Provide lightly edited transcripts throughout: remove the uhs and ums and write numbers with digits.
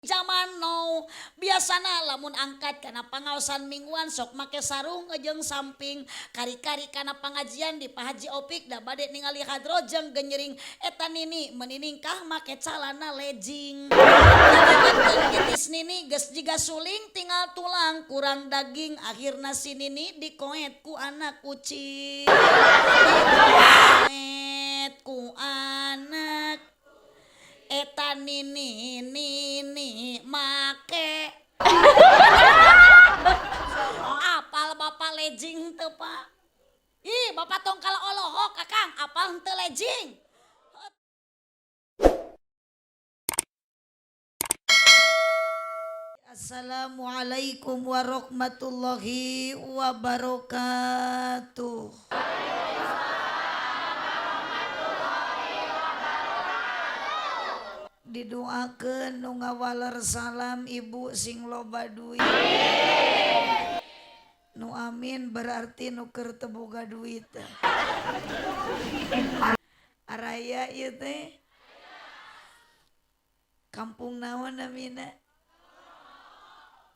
zaman now biasana lamun angkat karena pangaosan mingguan sok make sarung ngejeng samping kari-kari karena pengajian di Pak Haji Opik da bade ningali hadrojeng genyering etan nini meniningkah make calana legging gitis nini ges jiga suling tinggal tulang kurang daging akhirna si nini dikoet ku anak kucing dikoet ku anak eta nini make apal bapak lejing teu pak ih bapak tong kala olohok kakang apal henteu lejing. Assalamualaikum warahmatullahi wabarakatuh. Didoakeun nu ngawaler salam ibu sing loba duit. Nu amin berarti nu keur teu boga duit. Araya ieu teh kampung naon namina?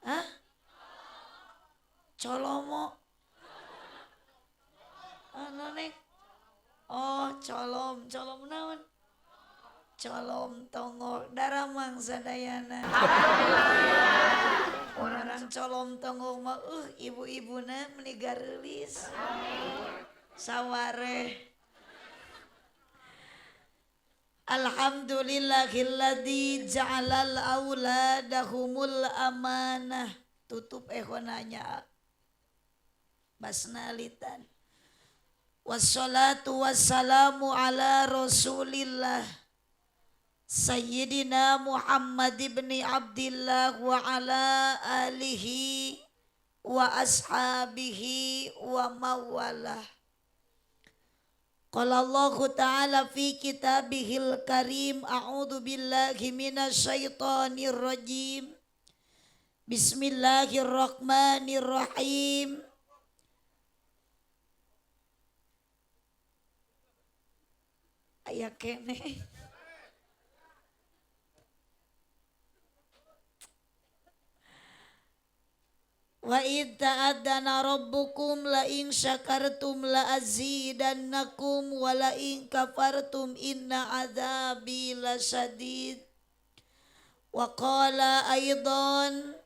Hah? Colomo. Anu nek? Oh, colom naon? Colom tongol daramang sadayana. Orang colom tongol mah ibu-ibuna meuni gareulis. Saware. Alhamdulillahilladzi ja'alal auladahumul amanah. Tutup ehonanya. Basnalitan. Wassalatu wassalamu ala Rasulillah. Sayyidina Muhammad ibn Abdillah wa ala alihi wa ashabihi wa mawalah. Qala Allah Ta'ala fi kitabihil karim a'udzu billahi minasy syaithanir rajim. Bismillahirrahmanirrahim. Aya keneh. Wa id ta'addana rabbukum la in syakartum la azidannakum wa la in kafartum inna adzabi lasyadid. Wa qala aidan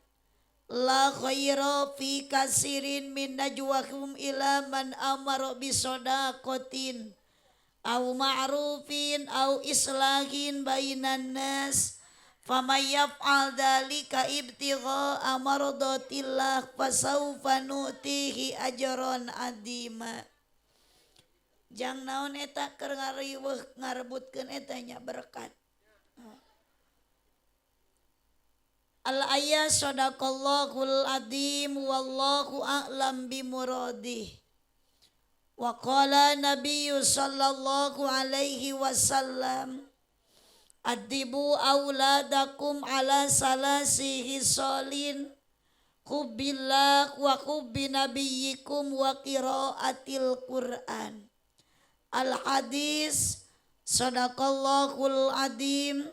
la khaira fi katsirin min najwahum ila man amara bisadaqatin aw ma'rufin aw islahin bainan nas. Faman yaf'al dzalika ibtigha'a mardatillah fasawfa nu'tihi ajran adima. Jang naon eta keur ngariweuh ngarebutkeun eta nya berkat. Al ayat sadaqallahul adzim wallahu a'lam bimuradih. Wa qala nabiyyu sallallahu alaihi wasallam adibu auladakum ala salasi hisolin hubbillah wa hubbi nabiyyikum wa qiraatil Qur'an. Al hadis sadaqallahul adim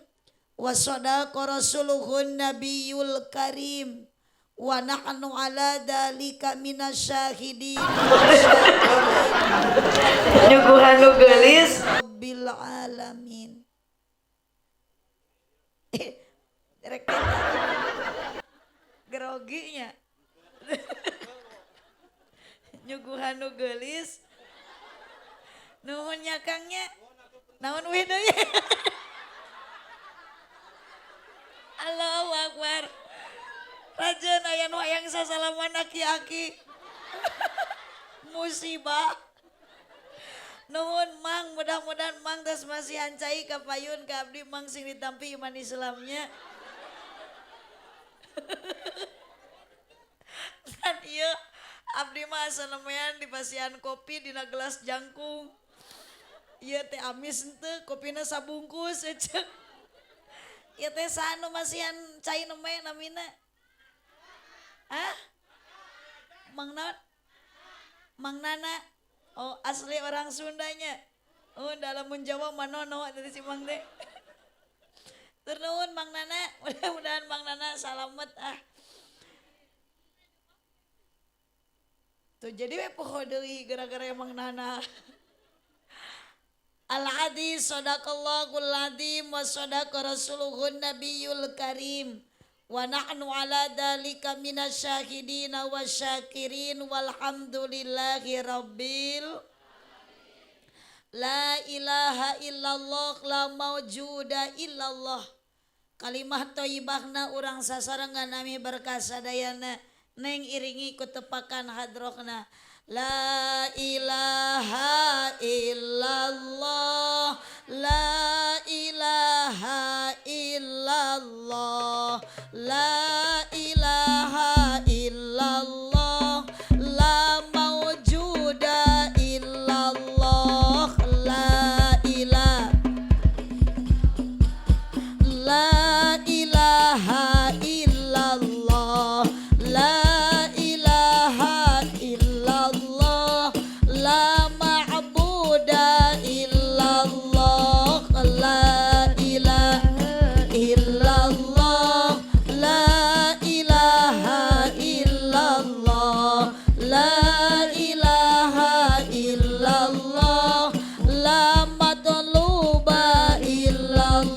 wa sadaqa rasuluhun nabiyul karim wa nahnu ala dalika minasyahidin nyuguhan nu geulis rabbil alamin. Rek geroginya nyuguhan nu geulis nuhun nyakangnya naon we deui. Allahu Akbar. Rajeun aya nu hayang sasalaman aki-aki. Musibah. Nuhun Mang, mudah-mudahan Mang tos masih hancai ka payun ka abdi Mang sing ditampi iman Islamnya. Dan ieu abdi mah asa nemean di pasian kopi dina gelas jangkung. Ieu teh amis henteu, kopina sabungkus eceuk. Ieu teh sanu masihan cai neme namina? Hah? Mang naon? Mang Nana. Oh asli orang Sundanya. Oh dalam menjawab manono dari si Mang teh. Turun Mang Nana, mudah-mudahan Mang Nana salamet ah. Tuh jadi we poho deui gara-gara Mang Nana. Al-hadis sadaqallahul adzim wa sadaqa rasuluhun nabiyul karim. Wa nahnu ala dzalika minasyahidin wasyakirin walhamdulillahi rabbil la ilaha illallah la maujuda illallah. Kalimah thayyibahna urang sasarengan nami berkah sadayana neng iringi ku tepakan hadrohna la ilaha illallah la ilaha illallah la ilaha illallah la maujuda illallah la ilaha La ilaha illallah La ilaha illallah La ma'buda illallah La ilaha illallah La ilaha illallah La ilaha illallah La matluba illallah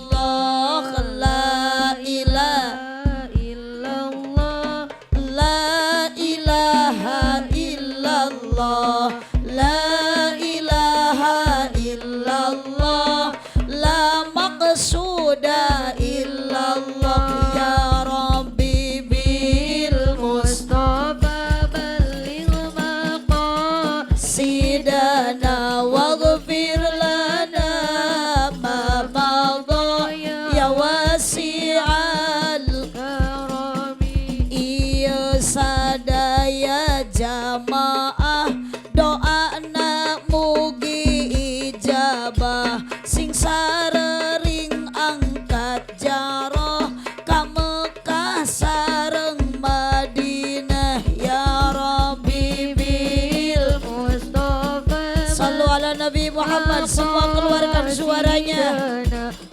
La ilaha illallah La ilaha illallah La ilaha illallah La maqsuda illallah Ya Rabbi bil Mustafa balligh maqasidana waghfir lana ma madha ya wasi'al karami iya sadaya jamaah doana mugi ijabah sing sarering angkat jarah ka Mekah sareng Madinah ya Rabbi bil Mustafa sallu ala Nabi Muhammad semua keluarkan suaranya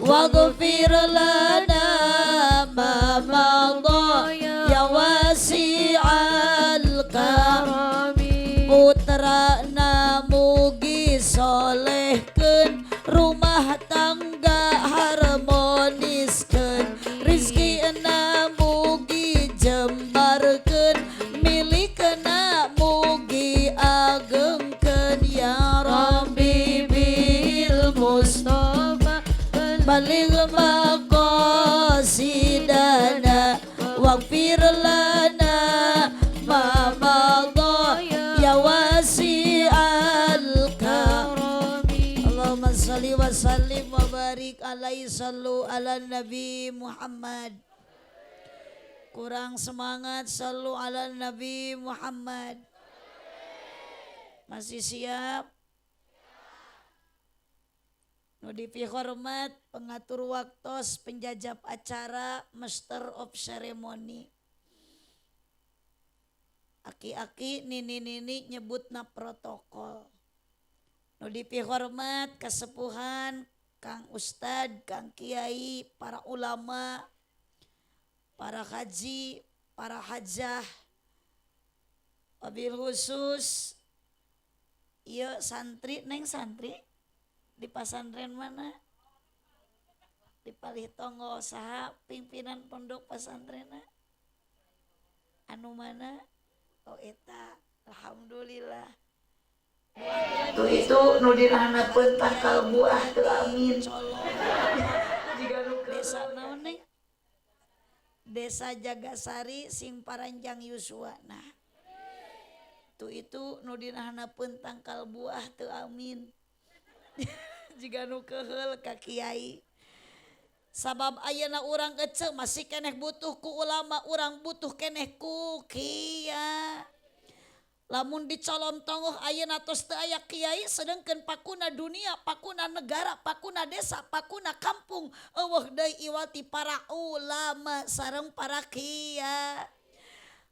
waghfir lana ma madha ya wasi'al karami putrana mugi solehkeun rumah tangga harmoniskeun rizkina mugi jembarkeun milikna mugi agengkeun ya Rabbi bil Mustafa baligh maqasidana waghfir lana ma madha ya wasi'al karami Allahumma salli wa sallim wa barik alaihi sallu ala Nabi Muhammad. Kurang semangat sallu ala Nabi Muhammad. Masih siap? Nu dipihormat pengatur waktos penjajab acara Master of Ceremony. Aki-aki nini-nini nyebutna protokol. Nu dipihormat kasepuhan Kang Ustad, Kang Kiai, para ulama, para haji, para hajah, wabil khusus ieu santri neng santri di pasantren mana? Di Palitongo saha pimpinan pondok pesantrenna? Anu mana? Oh eta, alhamdulillah. Tuh itu nu dirahanapeun tangkal buah teu amin. Jiga nu desa naon nih? Desa Jagasari sing Paranjang Yusua. Nah. Tuh itu nu dirahanapeun tangkal buah teu amin. Jiga nu keheul ka kiai. Sabab ayeuna urang ece masih keneh butuh ku ulama, urang butuh keneh ku kiai. Lamun dicolom tongoh ayeuna tos teu aya kiai sedengkeun pakuna dunia, pakuna negara, pakuna desa, pakuna kampung eueuh deui iwati para ulama sareng para kiai.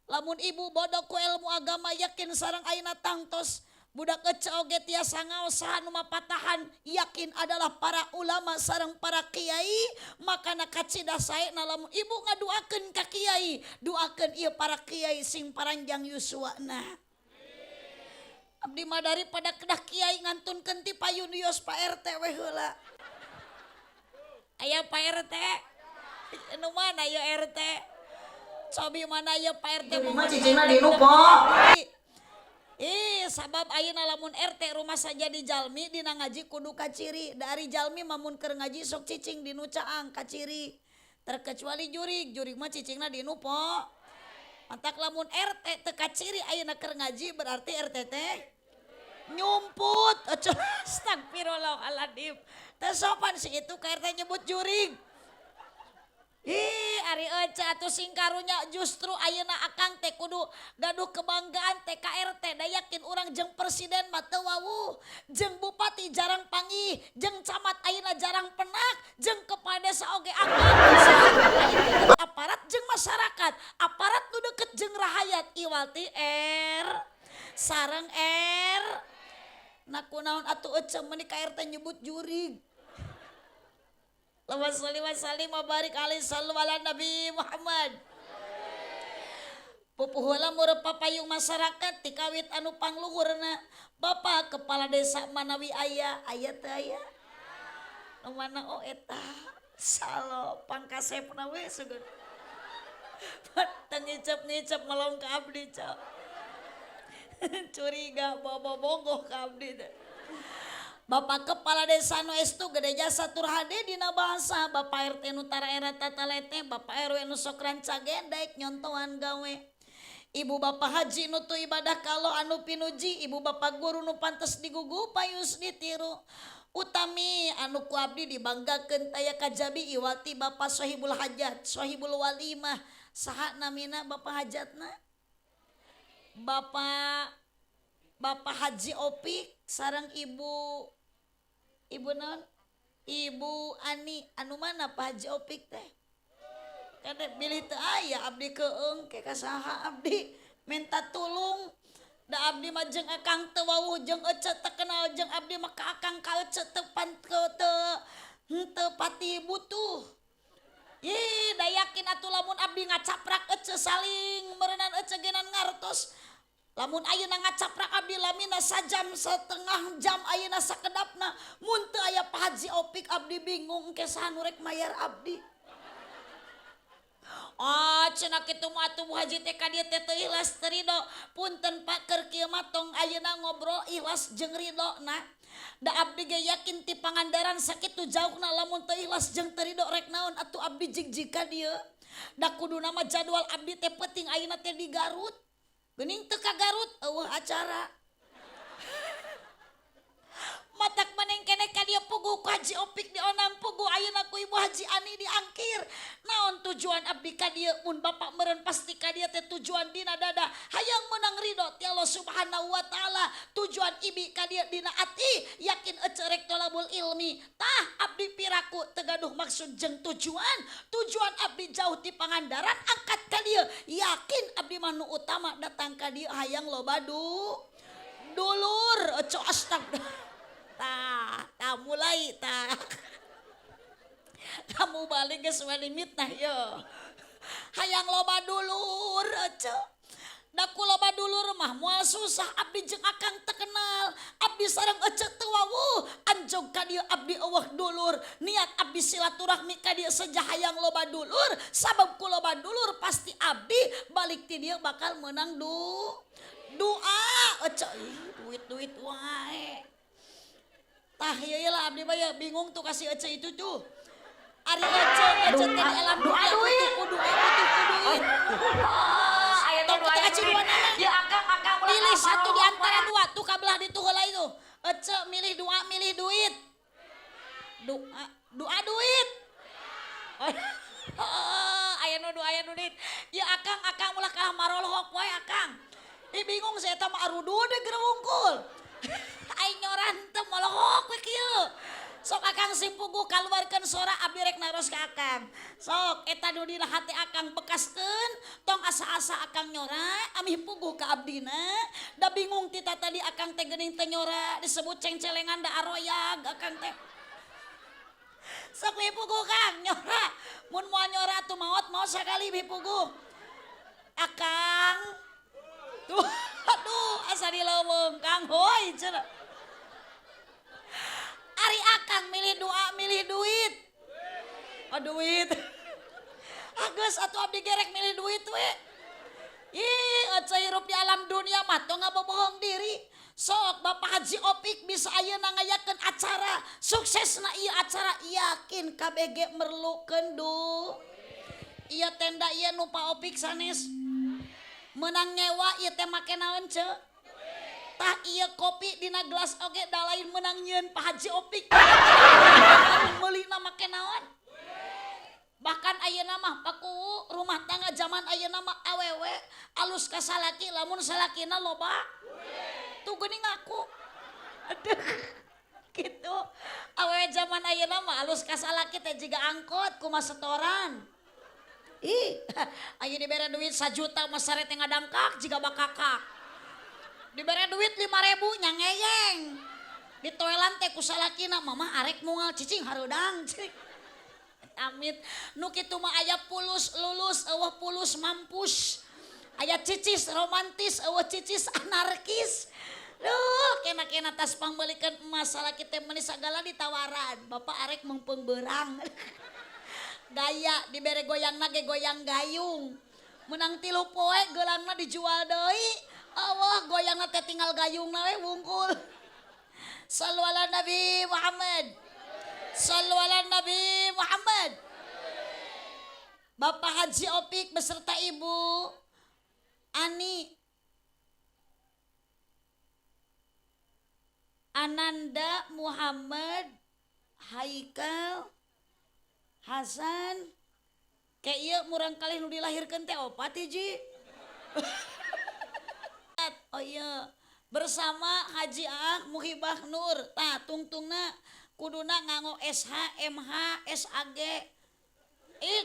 Lamun ibu bodoh ku ilmu agama yakin sareng ayeuna tangtos budak ece oge tiasa ngaosahan nu mapatahan yakin adalah para ulama sareng para kiai makana kacida saena lamun ibu ngaduakeun ka kiai duakeun ieu para kiai sing paranjang yuswana abdi mah daripada kedah kiai ngantunkeun ti payunios Pak RT we heula aya Pak RT nu mana ya RT cobi mana ya Pak RT mah cicingna di nu po sabab ayeuna lamun RT rumah saja di Jalmi dina ngaji kudu kaciri dari Jalmi mamun keur ngaji sok cicing di nu caang kaciri terkecuali jurig mah cicingna di nu po mantak lamun RT teu kaciri ayeuna keur ngaji berarti RT teh nyumput astagfirullahaladzim teu sopan sih itu ka RT nyebut jurig ari ece atuh sing karunya justru ayeuna akang teh kudu gaduh kebanggaan teh ka RT da yakin urang jeung presiden mah teu wawuh jeung bupati jarang panggih jeung camat ayeuna jarang penak jeung kepala desa oge akang aparat jeung masyarakat aparat nu deukeut jeung rahayat iwalti sareng nakunaon atuh ece meuni ka RT nyebut jurig. Allahumma sholli wa sallim wa barik alaihi sallu ala Nabi Muhammad. Pupuh heula meureun papayung masyarakat ti kawit anu pangluhurna. Bapak kepala desa manawi aya teu aya? Nu mana eta? Salo pangkasepna we sugan. Teu ngicep-ngicep melong ka abdi cok. Curiga bobo-bogoh ka abdi teh. Bapak kepala desa nu estu gede jasa turhade dina bahasa Bapak RT nu tara era tatalete Bapak RW nu sok ranca gendek nyontohan gawe Ibu Bapak Haji nu tu ibadah kalau anu pinuji Ibu Bapak guru nu pantes digugu payus ditiru utami anu ku abdi dibanggakeun taya kajabi iwati Bapak Sohibul Hajat Sohibul Walimah saha namina Bapak Hajatna Bapak Haji Opik sareng Ibu non Ibu Ani anu mana Pak Haji Opik teh kada bilih teu aya abdi keung ke kasaha abdi minta tulung da abdi mah jeung akang teu wawuh jeung ece teu kenal jeung abdi mah ka akang ka ece teu pati butuh da yakin atuh lamun abdi ngacaprak ece saling meureunana ece genan ngartos lamun ayeuna ngacaprak abdi lamina sajam setengah jam ayeuna sakedapna mun teu aya Pak Haji Opik abdi bingung ke saha nu rek mayar abdi. Cenah kitu mah atuh Bu Haji teh ka dieu teh teu ikhlas teu ridho. Punten Pak keur kieu mah tong ayeuna ngobrol ikhlas jeung ridona. Da abdi ge yakin ti Pangandaran sakitu jauhna lamun teu ikhlas jeung teu ridho rek naon atuh abdi jigjig ka dieu. Da kuduna mah jadwal abdi teh penting ayeuna teh di Garut. Geuning teu ka Garut eueuh acara. Matak maneng keneh ka dieu puguh ku Haji Opik dionang puguh ayeuna ku Ibu Haji Ani diangkir. Naon tujuan abdi ka dieu mun Bapak meureun pasti ka dieu teh tujuan dina dada hayang meunang ridho ti Allah Subhanahu wa taala. Tujuan ibi ka dieu dina ati yakin ece rek tolabul ilmi. Tah abdi piraku teu gaduh maksud jeung tujuan. Tujuan abdi jauh ti Pangandaran angkat ka dieu. Yakin abdi mah nu utama datang ka dieu hayang loba dulur ece astagfirullah. Tah mulai kamu balik geus we limit nah yo hayang loba dulur ece da ku loba dulur mah moal susah abdi jeung akang teu kenal abdi sareng ece teu wawuh anjog ka dieu abdi eueuh dulur niat abdi silaturahmi ka dieu saja hayang loba dulur sabab ku loba dulur pasti abdi balik ti dieu bakal meunang doa ece duit wae. Tah ieu lah abdi mah bingung tuh kasih ece itu tuh. Ari ece teh elam doa kudu duit. Aya teh doa nana. Ya akang ulah pilih satu di antara dua tuh kabelah di tuh heula itu. Ece milih doa milih duit. Doa duit. Aya nu doa aya duit. Ya akang ulah kalah marolhok wae akang. Bingung saya eta mah arudu de gerewungkul. Ai nyoran teu molohok we kieu. Sok akang simpugu kaluarkeun sora abdi rek naros ka akang. Sok eta nu dina hati akang bekaskeun tong asa-asa akang nyora amih puguh ka abdina da bingung tita tadi akang teh geuning teh nyora disebut cengcelengan da aroyag akang teh sok puguh kang nyora mun moal nyora tuh maot mau sakali puguh akang tuh aduh asa dileuweung kang hoi cenah ari akang milih doa milih duit oh duit Agus atuh abdi gerek milih duit we. Ih, aca hirup di alam dunia mah tong ngabobohong diri. Sok Bapak Haji Opik bisa ayeuna ngayakeun acara suksesna ieu acara yakin KBG merlukeun duh. Ieu tenda ieu nu Pak Opik sanes. Menang nyewa ieu teh make naon ce? Tah ieu kopi dina gelas oge da lain menang nyieun Pak Haji Opik. Meulina make naon? Bahkan ayeuna mah paku rumah tangga zaman ayeuna mah awewe alus ka salaki lamun salakina loba tuh geuning ngaku aduh gitu awewe zaman ayeuna mah alus ka salaki teh jiga angkot kumaha setoran ih aya dibere duit 1 juta mah sare teh ngadangkak jiga bakakak dibere duit 5.000 nya ngeyeng di toilan teh ku salakina mama arek moal cicing hareudang cik amit nu kitu mah aya pulus lulus eueuh pulus mampus aya cicis romantis eueuh cicis anarkis duh kena-kena tas pangbelikeun emas salaki teh meuni sagala ditawaran bapak arek mengpeung beurang gaya dibere goyangna ge goyang gayung menang 3 poe geulangna dijual deui eueuh goyangna teh tinggal gayungna we wungkul sallu ala nabi Muhammad sallu ala Nabi Muhammad. Bapak Haji Opik beserta Ibu Ani Ananda Muhammad Haikal Hasan kayak ieu murang kali nu dilahirkeun teh opat hiji. Oh iya bersama Haji Aah Muhibah Nur tah tungtungna kuduna nganggo SH, MH, SAG.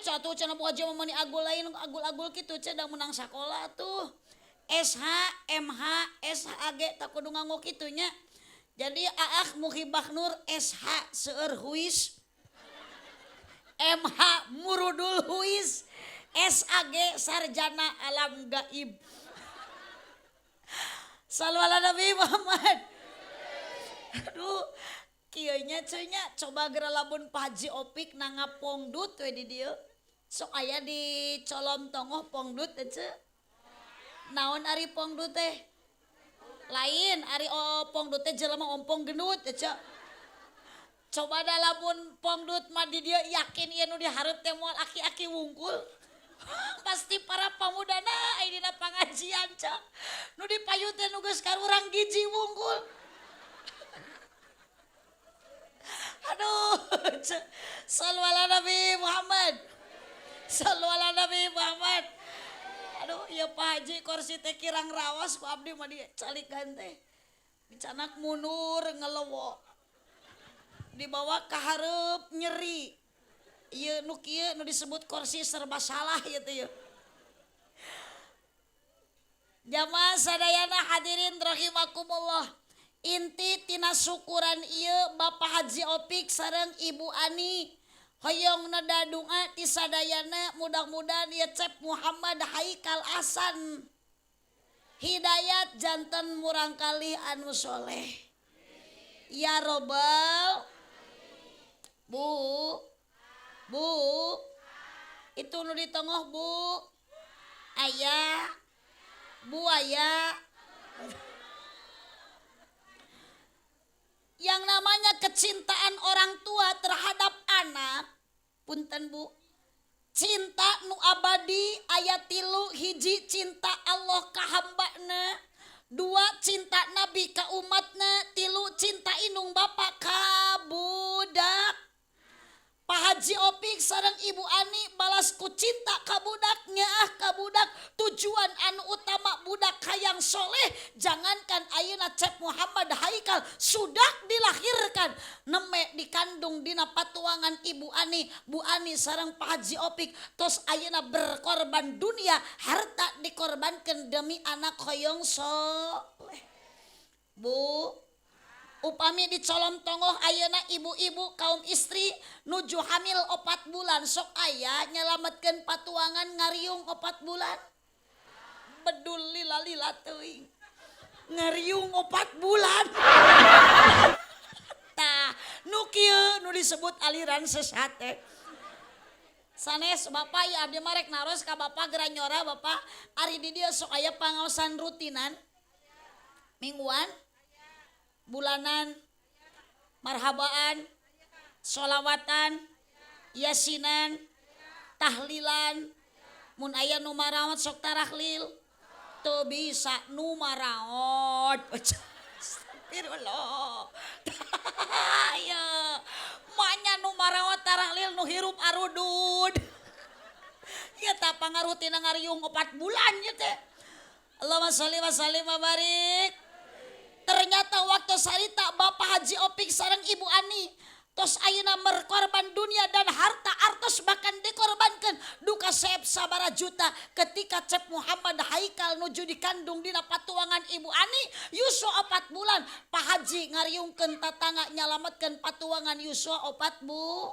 Catu cenah boga jeung meuni agul lain agul-agul kitu cenah menang sakola tuh. SH, MH, SAG tak kudu nganggo kitu nya. Jadi Aah Muhibah Nur SH seueur huis. MH Murudul huis. SAG sarjana alam gaib. Sallu ala Nabi Muhammad. Aduh kieu nya nya coba geura lamun Pak Haji Opik na ngapongdut we di dieu sok aya di colom tongoh pongdut teh naon ari pongdut teh lain ari pongdut teh jelema ompong gendut teh coba da lamun pongdut mah di dieu yakin ieu nu dihareup teh moal aki-aki wungkul pasti para pamudana aya dina pangajian nu dipayu teh nu geus karurang giji wungkul. Aduh, sallu ala Nabi Muhammad. Sallu ala Nabi Muhammad. Aduh, ieu Pak Haji kursi teh kirang rawas ku abdi mah dicalikan teh. Dicanak mundur ngelewo. Dibawa ka hareup nyeri. Ieu nu kieu nu disebut kursi serba salah ieu teh ieu. Jamaah sadayana hadirin rahimakumullah. Inti tina syukuran ieu Bapak Haji Opik sareng Ibu Ani hoyong dadunga ti sadayana mudah-mudahan ieu Cep Muhammad Haikal Hasan hidayat janten murang kali anu soleh ya robbal Bu itu nu di tengah Bu aya buaya yang namanya kecintaan orang tua terhadap anak punten Bu cinta nu abadi aya 3 hiji cinta Allah ka hambana 2 cinta Nabi ka umatna 3 cinta indung bapa ka budak Pak Haji Opik sareng Ibu Ani balas ku cinta ka budak nyaah ka budak tujuan anu utama budak hayang soleh jangankan ayeuna Cep Muhammad Haikal sudah dilahirkan neme dikandung dina patuangan Ibu Ani Bu Ani sareng Pak Haji Opik tos tos ayeuna berkorban dunia harta dikorbankeun demi anak hoyong soleh. Bu, upami di colom tongoh ayeuna ibu-ibu kaum istri nuju hamil 4 bulan sok aya nyelametkeun patuangan ngariung 4 bulan. Bedul lila-lila teuing. Ngariung 4 bulan. Tah, nu kieu nu disebut aliran sesat teh. Sanes Bapak ya abdi marek naros ka Bapak geura nyora Bapak ari di dieu sok aya pangaosan rutinan mingguan bulanan marhabaan sholawatan yasinan tahlilan mun aya nu maraot sok tarahlil teu bisa nu maraot astagfirullah ya manya nu maraot tarahlil nu hirup arudud ya ta pangarutina ngariung 4 bulan ya teh Allahumma sholli wa sallim wa barik. Ternyata waktu sarita Bapak Haji Opik sareng Ibu Ani tos ayeuna merkorban dunia dan harta artos bahkan dikorbankan duka seep sabara juta ketika Cep Muhammad Haikal nuju dikandung dina patuangan Ibu Ani Yuswa 4 bulan Pak Haji ngariungkeun tatangga nyalametkeun patuangan Yuswa 4 bu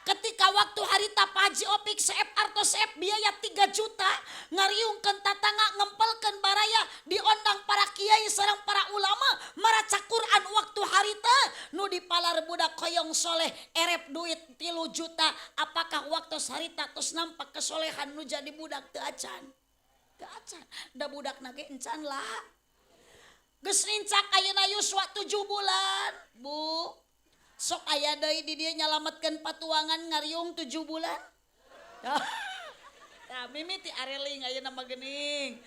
ketika waktu harita Pak Haji Opik seep artos seep biaya 3 juta ngariungkeun tatangga ngempelkeun baraya diondang para kiai sareng para ulama maraca Quran waktu harita nu dipalar budak koyong soleh erep duit 3 juta apakah waktu harita tos nampak kesolehan nu jadi budak teu acan da budak nage encan lah geus rincak ayeuna Yuswa 7 bulan bu sok aya deui di dieu nyalametkeun patuangan ngariung 7 bulan. Tah mimiti areling ayeuna mah geuning.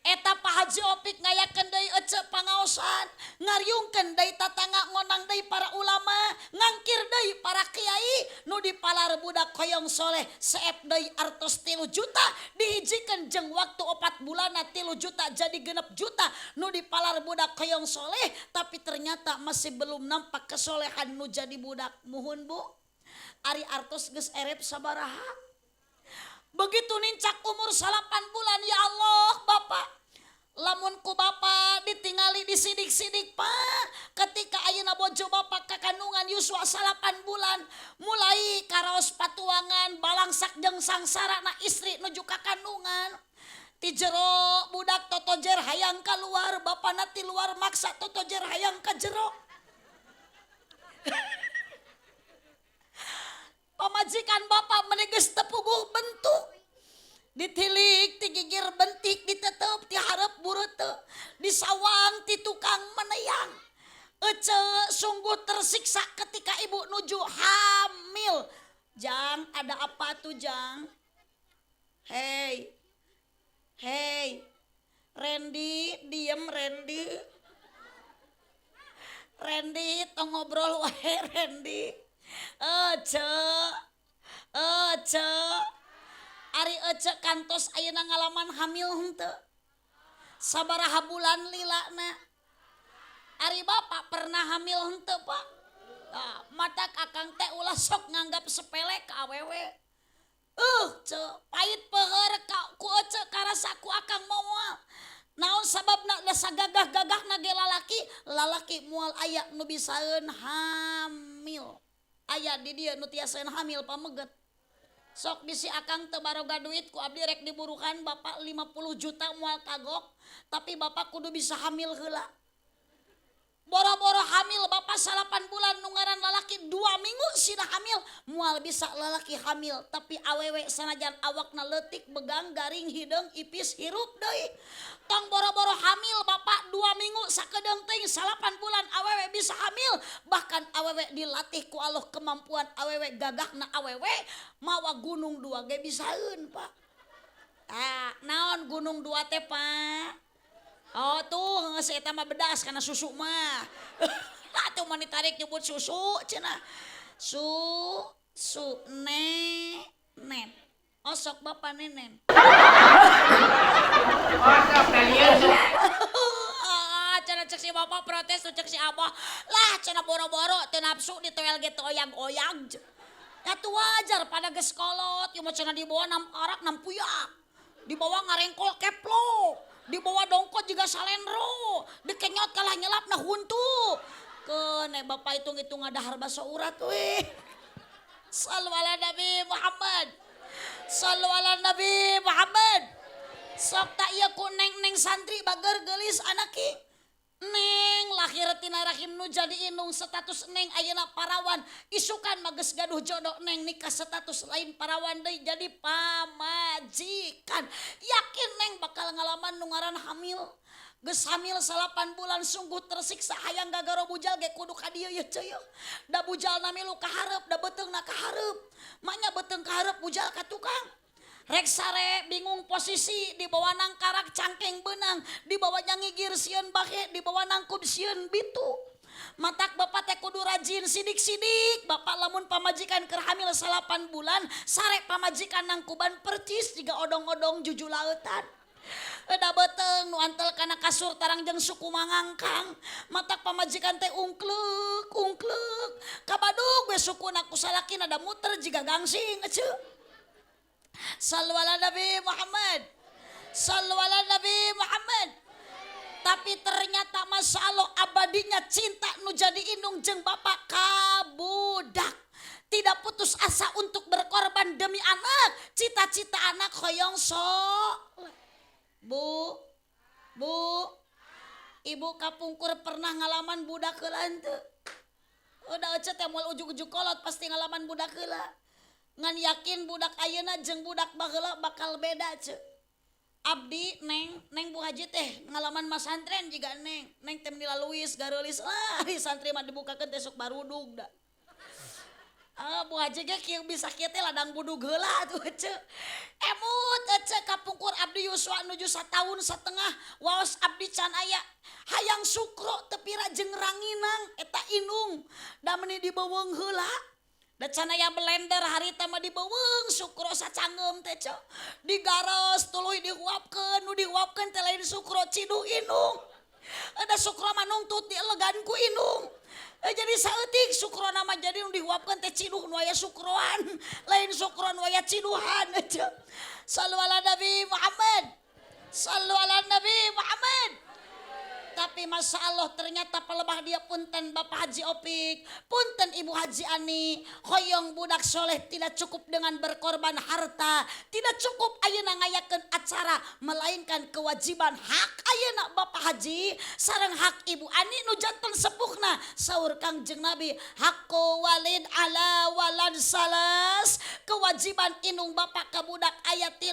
Eta Pak Haji Opik ngayakeun deui ece pangaosan, ngariungkeun deui tatangga ngonang deui para ulama, ngangkir deui para kiai nu dipalar budak hoyong soleh, seep deui artos 3 juta dihijikeun jeung waktu 4 bulanna 3 juta jadi 6 juta nu dipalar budak hoyong soleh tapi ternyata masih belum nampak kesolehan nu jadi budak. Muhun Bu, ari artos geus erep sabaraha? Begitu nincak umur 8 bulan ya Allah Bapak lamun ku Bapak ditingali disidik-sidik Pak ketika ayeuna bojo Bapak kakandungan Yuswa 8 bulan mulai karaos patuangan balangsak jeung sangsarana istri nuju kakandungan ti jero budak totojer hayang keluar bapana ti luar maksa totojer hayang ka jero. Pamajikan Bapak meneges tepuguh bentuk ditilik tigigir bentik ditetep diharap burute disawang ti tukang meneyang ece sungguh tersiksa ketika ibu nuju hamil. Jang ada apa tuh Jang? Hei Randy diem Randy tong ngobrol wae Randy. Ece ari ece kantos ayeuna ngalaman hamil henteu sabaraha bulan lilana ari Bapak pernah hamil henteu Pak? Nah, matak akang teh ulah sok nganggap sepele ka awewe pait peuheur ku ece karasa ku akang moal naon sababna da sagagah-gagahna ge lalaki moal aya nu bisaeun hamil aya di dieu nu tiasaeun hamil pameget. Sok bisi akang teu baroga duit ku abdi rek diburukan Bapak 50 juta moal kagok tapi Bapak kudu bisa hamil heula. Boro-boro hamil Bapak 8 bulan nu ngaran lalaki 2 minggu sina hamil moal bisa lalaki hamil tapi awewe sanajan awakna leutik begang garing hideung ipis hirup deui. Tong boro-boro hamil Bapak 2 minggu sakedeung teuing 8 bulan awewe bisa hamil bahkan awewe dilatih ku Allah kemampuan awewe gagahna awewe mawa gunung 2 ge bisaeun Pak. Naon gunung 2 teh Pak? Oh tuh geus eta mah bedas kana susu mah. Atuh mah ditarik nyebut susu cenah. Nenen. Oh sok Bapak nenen. Cenah cek si bapak protes tuh cek si abah lah cenah boro-boro teu nafsu di toel gitu oyang-oyang ya tuh wajar pada geus kolot ieu mah cenah dibawa nam arak nam puyak dibawa ngarengkol keplo dibawa dongkot juga salendro dikenyot kalah nyelap nah huntu kene bapak hitung-hitung ngadahar basa urat weh sallu ala nabi Muhammad sallu ala nabi Muhammad sok tak iya ku neng santri bager gelis anaki neng lahir tina rahim nu jadi indung status neng ayeuna parawan isukan mages gaduh jodoh neng nikah status lain parawan deui jadi pamajikan yakin neng bakal ngalaman nu ngaran hamil geus hamil 8 bulan sungguh tersiksa hayang gagaro bujal ge kudu ka dieu ye ceuy da bujal na milu ka hareup da beteungna ka hareup manya beteung ka hareup bujal ka tukang rek sare bingung posisi di bawah nang karak cangkeng benang di bawah nyangigir sieun bahe di bawah nangkub sieun bitu matak bapak teh kudu rajin sidik-sidik bapak lamun pamajikan keur hamil 8 bulan sare pamajikan nangkuban percis jiga odong-odong juju laeutan da beteung nu antel kana kasur tarang jeung suku mangangkang matak pamajikan teh ungkleuk kabadug we sukuna ku salakina da muter jiga gangsing eceu sallu ala nabi Muhammad sallu ala nabi Muhammad tapi ternyata masya Allah abadinya cinta nu jadi indung jeung bapak kabudak tidak putus asa untuk berkorban demi anak cita-cita anak hoyong soleh bu ibu kapungkur pernah ngalaman budak heula henteu udah ecet teh moal ujug-ujug kolot pasti ngalaman budak heula ngan yakin budak ayeuna jeung budak baheula bakal beda ce abdi neng Bu Haji teh ngalaman masantren jiga neng teh dilaluis gareulis di santri mah dibukakeun teh sok barudug da Bu Haji ge kieu bisa kieu teh ladang budug heula tuh ce emut ce kapungkur abdi Yuswa nuju 1 tahun setengah waos abdi can aya hayang sukro tepira jeung ranginang eta inung da meuni dibeuweung heula da can aya blender harita mah dibeuweung sukro sacangeum teh ce digaros tuluy diuapkeun nu diuapkeun teh lain sukro cidu inung ada sukro mah nungtut dielegan ku inung jadi saeutik sukro nama jadi nu diuapkeun teh ciduh nu aya sukroan lain sukro nu aya ciduhan ce sallu ala nabi Muhammad sallu ala nabi Muhammad tapi masya Allah ternyata pelebah dia punten Bapak Haji Opik punten Ibu Haji Ani hoyong budak soleh tidak cukup dengan berkorban harta tidak cukup ayeuna ngayakeun acara melainkan kewajiban hak ayeuna Bapak Haji sareng hak Ibu Ani nu janten sepuhna saur Kangjeng Nabi hakku walid ala walad salas kewajiban inung bapak ka budak aya 3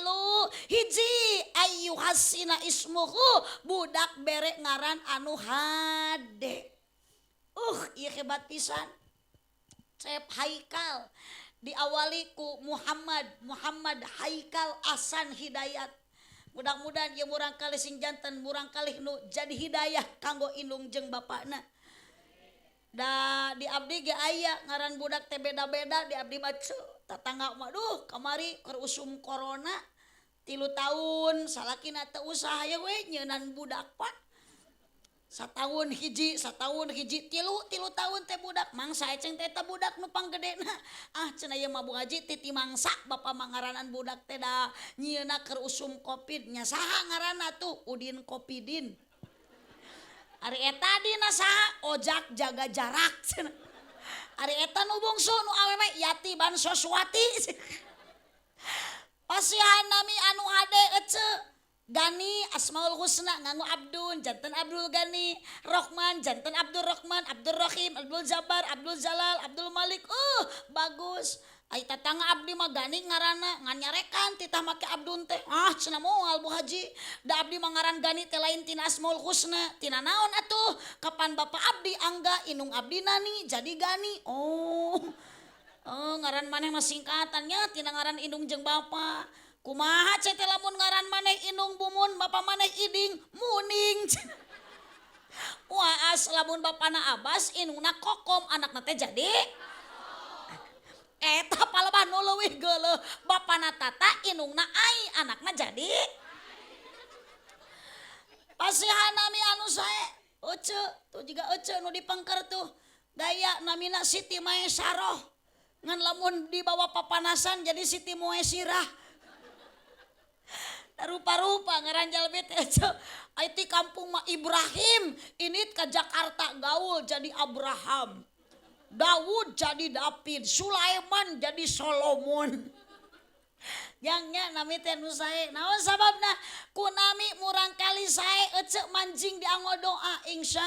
hiji ayu hasina ismuhu budak bere ngaran anu hade ieu hebat pisan Cep Haikal diawali ku Muhammad Haikal Asan Hidayat mudah-mudahan ieu murang kalih sing janten murang kalih nu jadi hidayah kanggo indung jeung bapakna da di abdi ge aya ngaran budak teh beda-beda di abdi baca tatangga mah duh kamari keur usum corona 3 tahun salakina teu usaha ya we nyeunan budak pak Satahun hiji 3 tahun teh budak mangsa eceng teh budak nu panggedena cenah ieu mah Bu Haji titi mangsa bapa mangaranan budak teh da nyieuna keur usum covid nya saha ngaranna tuh Udin Kopidin ari eta dina saha ojak jaga jarak cenah ari eta nu bungsu nu awewe Yati Ban Soswati pasihan nami anu hade ece Gani Asmaul Husna nganggo Abdun janten Abdul Gani Rohman janten Abdul Rohman Abdul Rahim Abdul Jabar Abdul Jalal Abdul Malik bagus ai tatangga abdi mah Gani ngaranna ngan nyarekan titah make Abdun teh cenah moal Bu Haji da abdi mah ngaran Gani teh lain tina Asmaul Husna tina naon atuh kapan bapak abdi angga inung abdi nani jadi Gani ngaran maneh mah singkatannya tina ngaran indung jeung bapak kumaha cete lamun ngaran maneh inung bumun bapak maneh iding muning waas lamun bapana Abbas inungna kokom anakna teh jadi eta palebah nu leuwih geuleuh bapana Tata inungna Ai anakna jadi pasihan nami anu sae Ece tuh juga Ece nu dipangker tuh daya namina Siti Maesaroh ngan lamun dibawa papanasan jadi Siti Moesirah rupa-rupa ngaranjal bete Ece IT kampung mah Ibrahim ini ke Jakarta gaul jadi Abraham Daud jadi David Sulaiman jadi Solomon Yangnya nami teh nu sae naon sababna ku nami murang kali sae ece mancing dianggo doa insya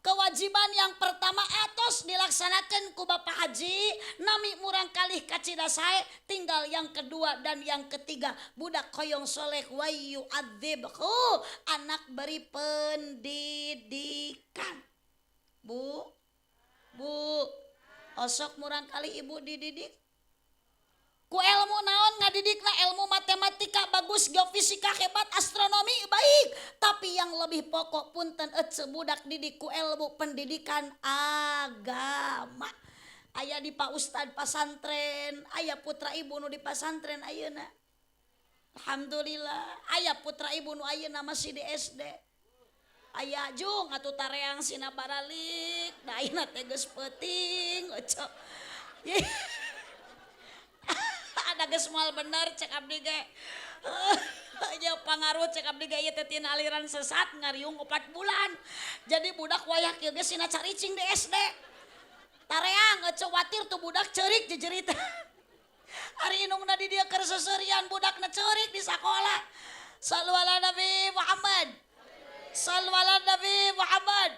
kewajiban yang pertama atos dilaksanakan ku Bapak Haji nami murang kali kacida sae tinggal yang kedua dan yang ketiga budak koyong soleh wayu adzibhu anak beri pendidikan bu osok murang kali ibu dididik ku ilmu naon ngadidikna ilmu matematika bagus geofisika hebat astronomi baik tapi yang lebih pokok punten ece budak didik ku ilmu pendidikan agama aya di Pak Ustad pasantren aya putra ibu nu di pasantren ayeuna alhamdulillah aya putra ibu nu ayeuna masih di SD aya jung atuh tareang sina baralik da ayeuna teh geus peuting ece ada geus moal bener cek abdi ge nya pangaruh cek abdi ge ieu teh tina aliran sesat ngariung 4 bulan jadi budak wayah kieu ge sina caricing di SD tareang ece watir tuh budak ceurik jejerit ari inungna di dieu keur seserian budakna ceurik di sakola sallu ala nabi Muhammad sallu ala nabi Muhammad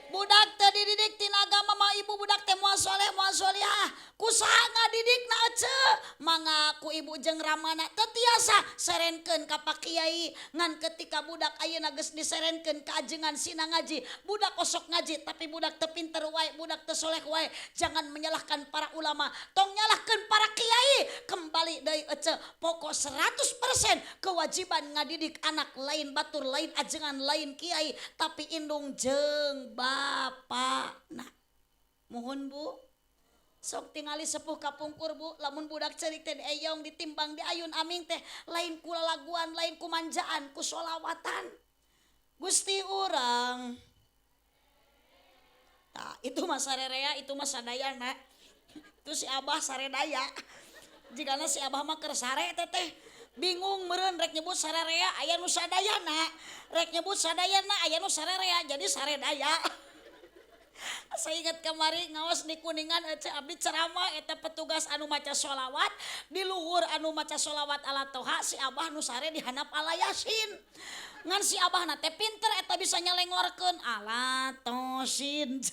budak teh dididik tina agama mah ibu budak teh moal soleh moal solihah kusaha ngadidikna ece mangga ku ibu jeung ramana teu tiasa serenkeun ka Pak Kiai ngan ketika budak ayeuna geus diserenkeun ka ajengan sina ngaji budak osok ngaji tapi budak teu pinter wae budak teu soleh wae jangan menyalahkan para ulama tong nyalahkeun para kiai kembali deui ece pokok 100% kewajiban ngadidik anak lain batur lain ajengan lain kiai tapi indung jeung bapakna mohon bu sok tingali sepuh kapungkur bu lamun budak cerik teh eyong ditimbang di ayun aming teh lain ku lalaguan lain ku manjaan ku solawatan Gusti urang tah itu mah sarerea itu mah sadayana itu si abah saredaya jigana si abah mah keur sare teh bingung meureun rek nyebut sarerea aya nu sadayana rek nyebut sadayana aya nu sarerea jadi saredaya saya ingat kemari ngawas di Kuningan ece abdi ceramah eta petugas anu maca sholawat di luhur anu maca sholawat ala toha si abah nu sare di handap ala yasin ngan si abah na teh pinter eta bisa nyelengorkeun ala tosin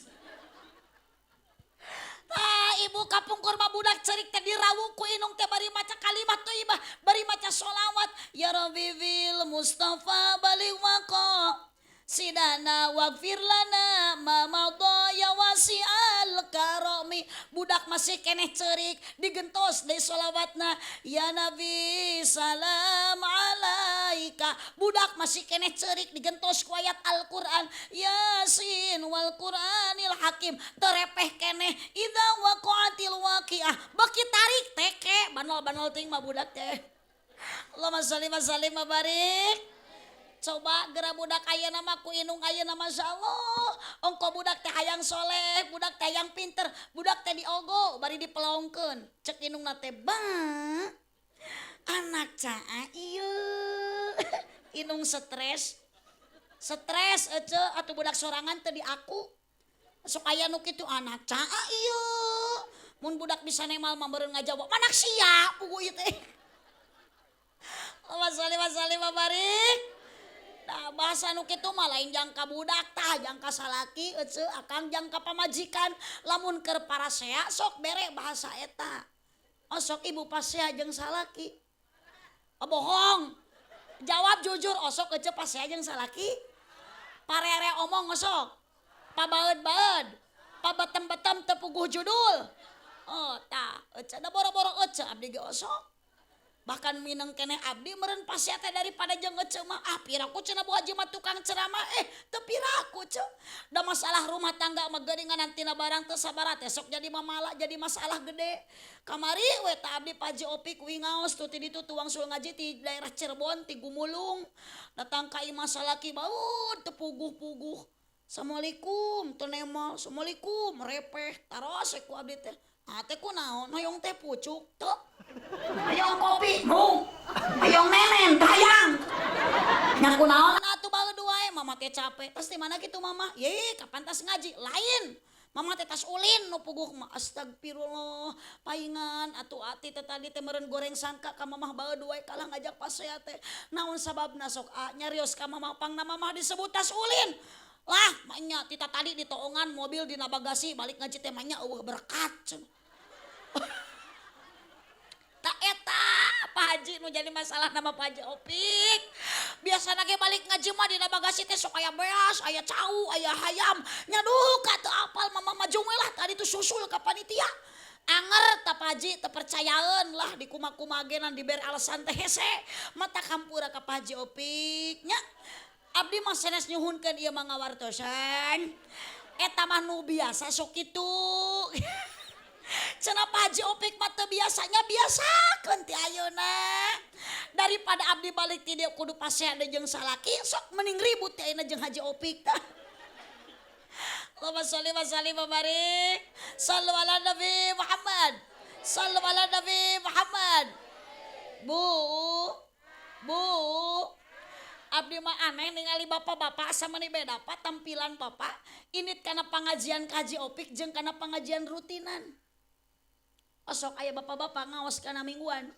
ibu kapungkur mah budak cerik teh dirawuh ku inung teh bari maca kalimat thayyibah bari maca sholawat ya rabbi bil mustafa baligh maqa sidana waghfir lana ma madha ya wasi'al karami budak masih keneh ceurik digentos deui sholawatna ya nabi salam alaika budak masih keneh ceurik digentos ku ayat Al-Qur'an yasin wal qur'anil hakim terepeh keneh idza waqa'atil waqiah baki tarik teke banol-banol teuing mah budak teh Allahumma shalli wa sallim wa barik coba geura budak ayeuna mah ku inung ayeuna masyaallah ongko budak teh hayang soleh budak teh hayang pinter budak teh diogo bari dipelongkeun cek inungna teh bang anak caa ieu inung stres ece atuh budak sorangan teh di aku sok aya nu kitu anak caa ieu mun budak bisa nemal mah meureun ngajawab manak sia pugu ieu teh Allahumma shalli wa sallim wa barik nah bahasa nu kitu mah lain jangka budak tah jangka salaki ece akang jangka pamajikan lamun keur parasea sok bere bahasa eta osok ibu pasea jeung salaki bohong jawab jujur osok ece pasea jeung salaki parere omong osok pabaeud-baeud pabetem-betem teu puguh judul oh tah ece da boro-boro ece abdi ge osok bahkan mineng kene abdi meren pasya teh daripada jeung ngece mah piraku cenah Bu Haji mah tukang ceramah teu piraku ce da masalah rumah tangga mah geuningan tina barang teu sabaraha teh sok jadi mamala jadi masalah gede kamari we ta abdi Pak Haji Opik wingaos tu ti ditu tuang sul ngaji ti daerah Cirebon ti Gumulung datang ka imah salaki baud teu puguh-puguh Assalamualaikum teu nema Assalamualaikum repeh taros ku abdi teh teh kunaon hoyong teh pucuk teu hayang kopi nu hayang nenen hayang nya kunaon atuh bae dua mama teh capek tas di mana kitu mama ye kapan tas ngaji lain mama teh tas ulin nu puguh mah astagfirullah paingan atuh ati teh tadi teh meureun goreng sangka ka mamah bae dua kalah ngajak pasea teh naon sababna sok nyarios ka mamah pangna mamah disebut tas ulin lah maknya kita tadi di toongan mobil dina bagasi balik ngaji teh maknya eueuh berkat tak eta Pak Haji nu jadi masalah nama Pak Haji Opik biasana ge balik ngaji mah dina bagasi teh sok aya beas aya cau aya hayam nya duh teu apal mama maju lah tadi tuh susul ka panitia anger teh Pak Haji teu percayaeun lah di kumaha-kumaha dibere alasan teh hese mata kampura ka Pak Haji Opik nya abdi mah sanes nyuhunkeun ieu mah ngawartosan eta mah nu biasa sok kitu cenah Pak Haji Opik mah teu biasanya biasakeun ti ayeuna daripada abdi balik ti dieu kudu pasea deui jeung salaki sok mending ribut ti ayeuna jeung Haji Opik tah Allahumma sholli wa sallim wa barik sallu ala nabi Muhammad sallu ala nabi Muhammad Bu abdi mah aneh ningali bapak-bapak sama nih beda apa tampilan bapak ini karena pengajian Haji Opik jeung karena pengajian rutinan osok aya bapak-bapak ngaos kana mingguan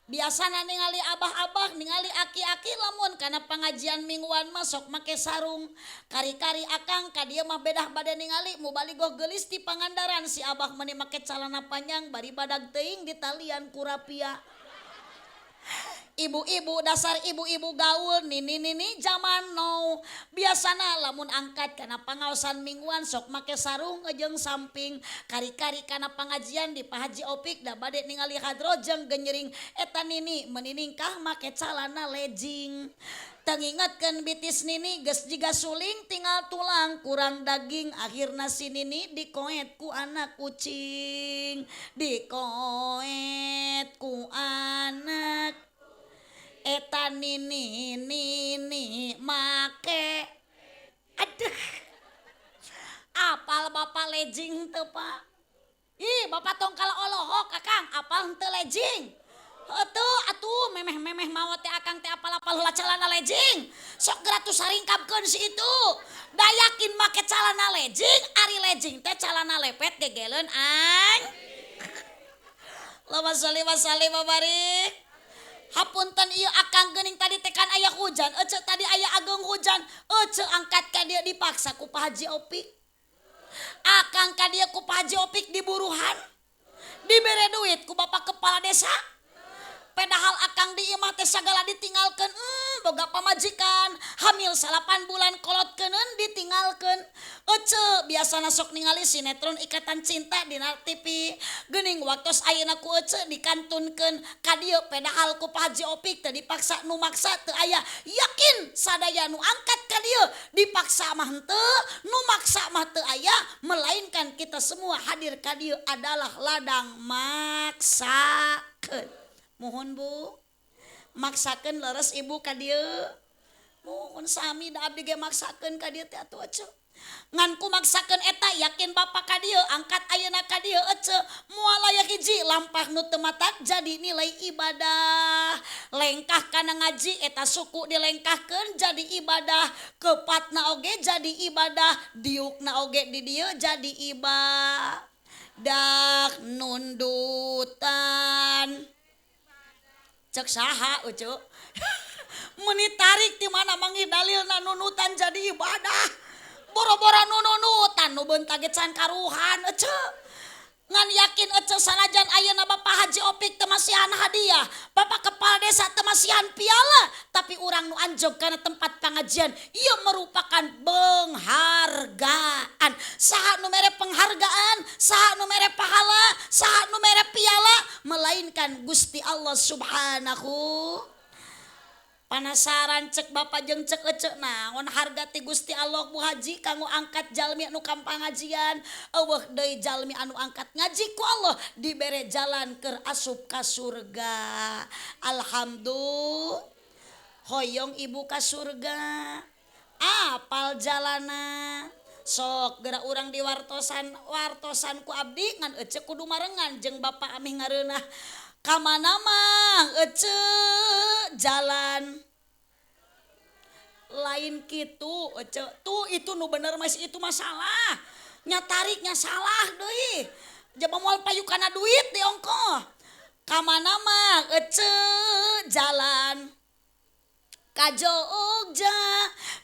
biasana ningali abah-abah ningali aki-aki lamun kana pengajian mingguan mah sok make sarung kari-kari akang ka dieu mah bedah bade ningali mu baligoh geulis ti Pangandaran si abah meuni make calana panjang bari badag teuing di talian ku rapia ibu-ibu dasar ibu-ibu gaul nini zaman now biasana lamun angkat kana pangaosan mingguan sok make sarung jeung samping kari-kari kana pengajian di Pak Haji Opik da bade ningali hadro jeung genyering eta nini meniningkah make calana legging tengingatkeun bitis nini geus jiga suling tinggal tulang kurang daging akhirna si nini dikoet ku anak kucing dikoet ku anak eta nini make aduh apal bapak legging teu Pak ih bapak tongkal olohok kakang apal henteu legging atuh memeh mawa teh akang teh apal-apal heula calana legging sok gratus saringkapkeun si itu da yakin make calana legging ari legging teh calana lepet gegeleun an Allahumma sholli wa sallim wa barik hapunten ieu akang geuning tadi tekan aya hujan ece tadi aya ageng hujan ece angkat ka dieu dipaksa ku Pak Haji Opik akang ka dieu ku Pak Haji Opik diburuhan dibere duit ku bapak kepala desa padahal akang di imah teh sagala ditinggalkeun boga pamajikan hamil 8 bulan kolot keuneun ditinggalkeun ece biasana sok ningali sinetron Ikatan Cinta dina TV geuning waktos ayeuna ku ece dikantunkeun ka dieu padahal ku Pak Haji Opik teh dipaksa nu maksa teu aya yakin sadaya nu angkat ka dieu dipaksa mah henteu nu maksa mah teu aya melainkan kita semua hadir ka dieu adalah ladang maksakeun mohon Bu maksakeun leres ibu ka dieu mohon sami da abdi ge maksakeun ka dieu teh atuh ece ngan ku maksakeun eta yakin bapak ka dieu angkat ayeuna ka dieu ece moal aya hiji lampah nu teu matak jadi nilai ibadah lengkah kana ngaji eta suku dilengkahkeun jadi ibadah kepatna oge jadi ibadah diukna oge di dieu jadi ibadah nundutan cek saha ucu meni tarik di mana manggih dalilna nunutan jadi ibadah boro-boro nunutan nu beunta ge can karuhan ece ngan yakin ece sanajan ayeuna Bapak Haji Opik teu masihan hadiah Bapak kepala desa teu masihan piala tapi urang nu anjog kana tempat pengajian ieu merupakan penghargaan saha nu mere penghargaan saha nu mere pahala saha nu mere piala melainkan melainkan Gusti Allah Subhanahu. Penasaran cek bapak jeung cek ece naon harga ti Gusti Allah Bu Haji kanggo angkat jalmi anu kam pangajian eueuh deui jalmi anu angkat ngaji ku Allah dibere jalan keur asup ka surga. Alhamdulillah hoyong ibu ka surga apal jalana sok geura urang diwartosan ku abdi ngan ece kudu marengan jeung bapak amih ngareunah kamana mah ece jalan lain kitu ece tuh itu nu bener mas itu masalah nya tariknya salah deui jaba moal payu kana duit di ongkoh kamana mah ece jalan ka Jogja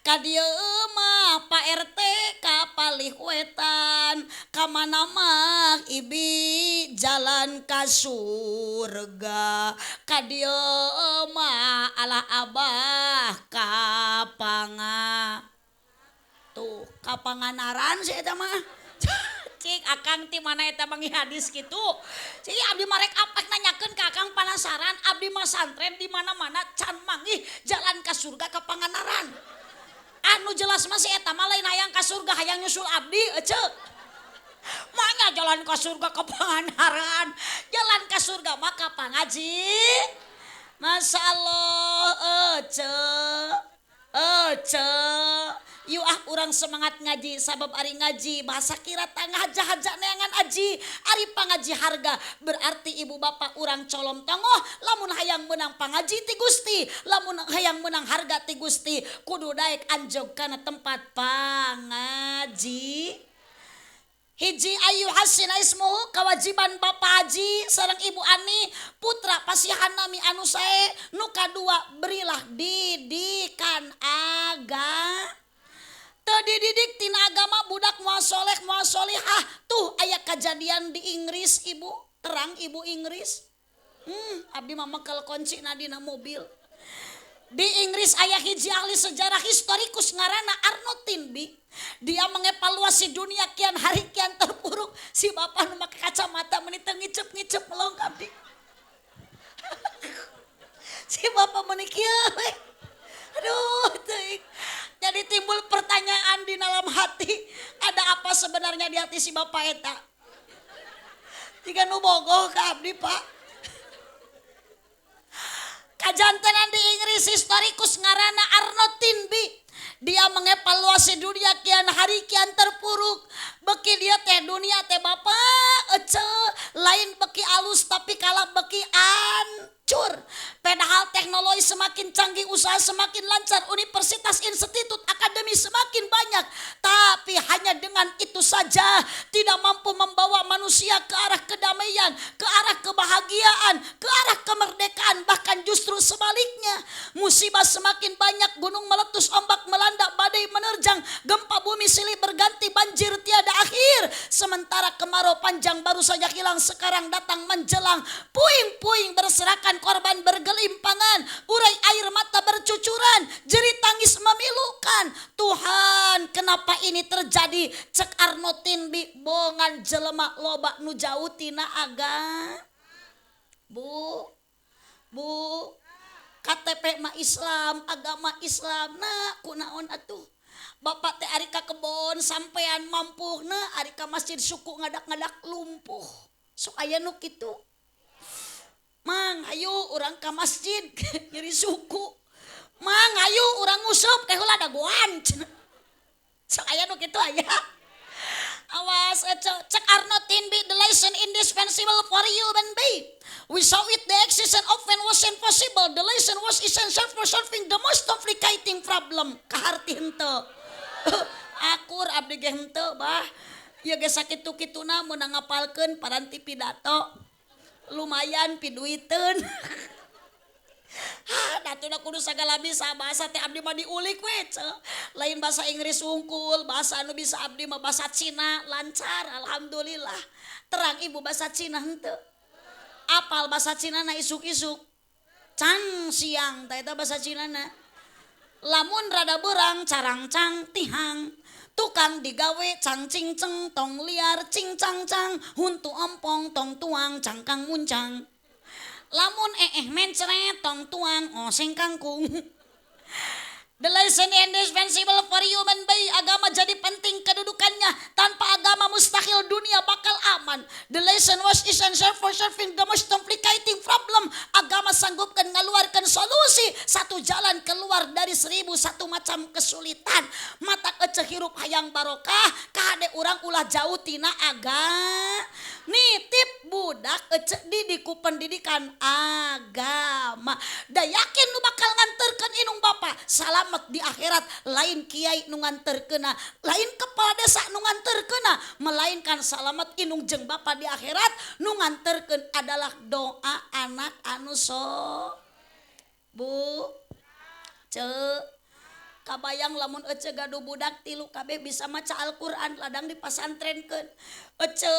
ka dieu mah Pak RT ka Palihwetan ka mana mah ibi jalan ka surga ka dieu mah alah abah ka tuh ka Panganaran sih eta mah cik akang ti mana eta mangi hadis kitu cik abdi marek apek nanyakeun ka akang penasaran abdi mah santren di mana-mana can manggih jalan ka surga ka Panganaran anu jelas mah si eta mah lain hayang ka surga hayang nyusul abdi ece manya jalan ka surga ka Panganaran jalan ka surga mah ka pangaji Masya Allah ece yuk urang semangat ngaji sabab ari ngaji bahasa kira tangah haja neangan aji ari pangaji harga berarti ibu bapak urang colom tongoh lamun hayang menang pangaji ti Gusti lamun hayang menang harga ti Gusti kudu daek anjog kana tempat pangaji. Hiji ayu hasina ismuhu kewajiban bapak haji sareng ibu Ani putra pasihan nami anu sae nu kadua berilah didikan teu dididik tina agama budak moal soleh moal solihah tuh aya kejadian di Inggris ibu terang ibu Inggris abdi mah mekel kunci na dina mobil di Inggris aya hiji ahli sejarah historikus ngaranna Arnold Toynbee dia mengevaluasi dunia kian hari kian terpuruk si bapak nu make kacamata meuni teu ngicep-ngicep melong abdi si bapak meuni kieu aduh teuing jadi timbul pertanyaan di dalam hati ada apa sebenarnya di hati si bapak eta jika nu bogoh ka abdi pak kajantenan di Inggris historikus ngaranna Arnold Toynbee dia mengevaluasi dunia kian hari kian terpuruk beki dia teh dunia teh bapak ece lain beki alus tapi kalah beki hancur padahal teknologi semakin canggih usaha semakin lancar universitas institut akademi semakin banyak tapi hanya dengan itu saja tidak mampu membawa manusia ke arah kedamaian ke arah kebahagiaan ke arah kemerdekaan bahkan justru sebaliknya musibah semakin banyak gunung meletus ombak melanda badai menerjang gempa bumi silih berganti banjir tiada akhir sementara kemarau panjang baru saja hilang sekarang datang menjelang puing-puing berserakan korban bergelimpangan urai air mata bercucuran jerit tangis memilukan Tuhan kenapa ini terjadi cek Arnold Toynbee bongan jelema loba nu jauh tina bu KTP mah Islam agama Islam nah kunaon atuh bapak teh ari ka kebon sampean mampu nah ari ka masjid suku ngadak-ngadak lumpuh sok aya nu kitu mang ayo urang ka masjid nyeri suku mang ayo urang ngusup teh heula dagoan sok aya nu kitu aya awas cek Arnold Toynbee the lesson indispensable for human being without it the existence often was impossible the lesson was essential for solving the most complicating problem kaharti henteu akur abdi ge henteu bah ieu ge sakitu-kituna mun ngapalkeun paranti pidato lumayan piduiteun datuna kudu sagala bisa bahasa teh abdi mah diulik we lain bahasa Inggris unggul bahasa anu bisa abdi mah bahasa Cina lancar alhamdulillah terang ibu bahasa Cina henteu apal bahasa Cina na isuk-isuk can siang tah eta bahasa Cina na lamun rada beurang carang-cang tihang tukang digawe cang cing ceng tong liar cing cang cang huntu ompong tong tuang cangkang muncang lamun mencret tong tuang oseng kangkung. The lesson indispensable for human being. Agama jadi penting kedudukannya. Tanpa agama mustahil dunia bakal aman. The lesson was essential for solving the most complicating problem. Agama sanggupkan ngaluarkan solusi. Satu jalan keluar dari 1001 macam kesulitan. Mata ece hirup hayang barokah. Kade orang ulah jauh tina agama. Nitip budak ece didiku pendidikan agama. Da yakin nu bakal nganterkeun inung bapa selamat di akhirat. Lain kiai nu nganterkeuna, lain kepala desa nu nganterkeuna, melainkan selamat inung jeung bapa di akhirat nu nganterkeun adalah doa anak anu bu ceu. Kabayang lamun ece gaduh budak tilu kabeh bisa maca Al-Qur'an ladang di pasantrenkeun. Ece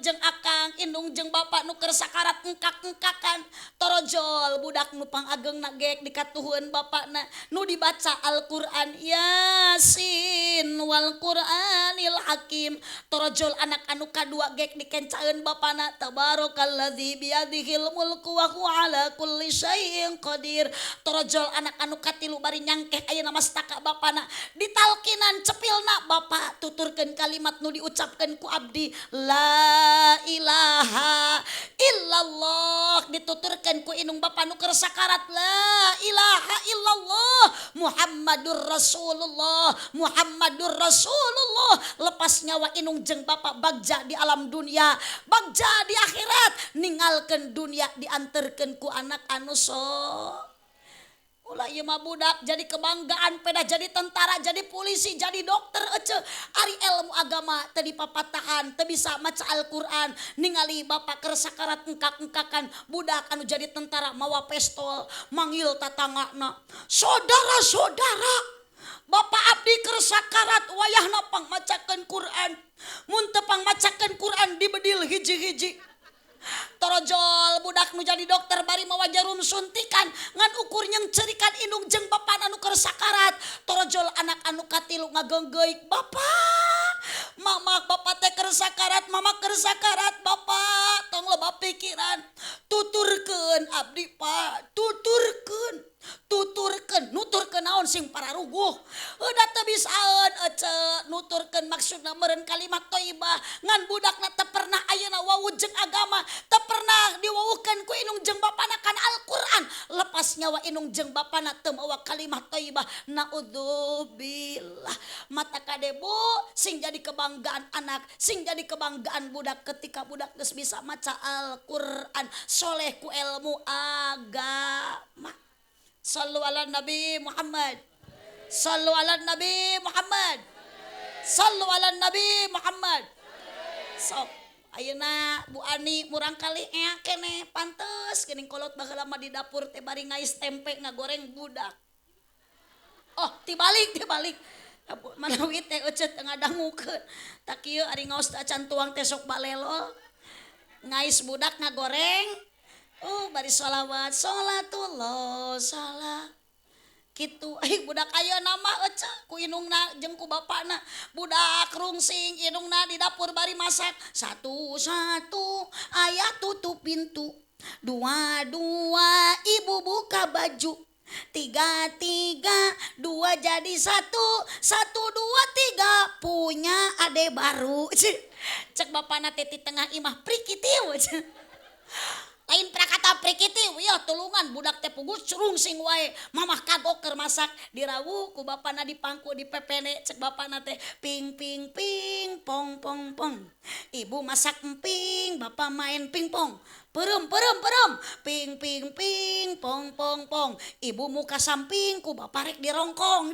jeung akang indung jeung bapa nu keur sakarat engkak-engkakan torojol budak nu pangageungna geek dikatuhun bapana nu dibaca Al-Qur'an Yasin wal Qur'anil Hakim. Torojol anak anu kadua geek dikencaeun bapana tabarakalladzi biyadihil mulku wa huwa ala kulli syai'in qadir. Torojol anak anu katilu bari nyangkeh ayeuna mastaka bapana ditalkinan cepilna bapa tuturkeun kalimat nu diucapkeun ku abdi la ilaha illallah dituturkeun ku inung bapa nu keur sakarat la ilaha illallah Muhammadur Rasulullah Muhammadur Rasulullah. Lepas nyawa inung jeung bapa bagja di alam dunia bagja di akhirat ninggalkeun dunia dianterkeun ku anak anu ulah ieu mah budak jadi kebanggaan peda jadi tentara jadi polisi jadi dokter ece ari ilmu agama teu dipapatahan teu bisa maca Al-Qur'an ningali bapa keur sakarat engkak-engkakan budak anu jadi tentara mawa pistol manggil tatanggana saudara-saudara bapa abdi keur sakarat wayahna pangmacakeun Qur'an mun teu pangmacakeun Qur'an dibedil hiji-hiji. Torojol budak nu jadi dokter bari mawa jarum suntikan ngan ukur nyengcerikan indung jeung bapa anu keur sakarat. Torojol anak anu katilu ngagenggeuk bapa mama bapa teh keur sakarat mama keur sakarat bapa tong loba pikiran tuturkeun abdi pak tuturkeun nuturkeun naon sing pararuguh udah teu bisaeun ece nuturkeun maksudna meureun kalimat thayyibah ngan budakna teu pernah ayeuna wawuh jeung agama teu pernah diwawuhkeun ku inung jeung bapana kana Al-Qur'an lepas nyawa inung jeung bapana teu mawa kalimat thayyibah naudzubillah. Mata kadebu sing jadi kebanggaan anak sing jadi kebanggaan budak ketika budak geus bisa maca Al-Qur'an soleh ku ilmu agama. Sallu ala Nabi Muhammad. Sallu ala Nabi Muhammad. Sallu ala Nabi Muhammad. Sok ayeuna Bu Ani murang kali kene pantes geuning kolot baheula mah di dapur teh bari ngais tempe ngagoreng budak. Oh tibalik manawi teh euceut ngadangukeun. Tak kieu ari ngaos teh acan tuang teh sok balelol. Ngais budak ngagoreng. Bari sholawat sholatullah salah kitu budak ayeuna mah ece ku inungna jeung ku bapana budak rungsing inungna di dapur bari masak satu-satu aya tutup pintu dua-dua ibu buka baju tiga-tiga dua jadi satu dua tiga punya ade baru cek bapana teh di tengah imah prikitiu lain prakata prikiti ya tulungan budak teh pugus rungsing wae mamah kagok keur masak dirawuh ku bapana di pangku di pepene cek bapana teh ping ping ping pong pong pong ibu masak emping bapa main pingpong perem ping ping ping pong pong pong ibu muka samping ku bapa rek dirongkong.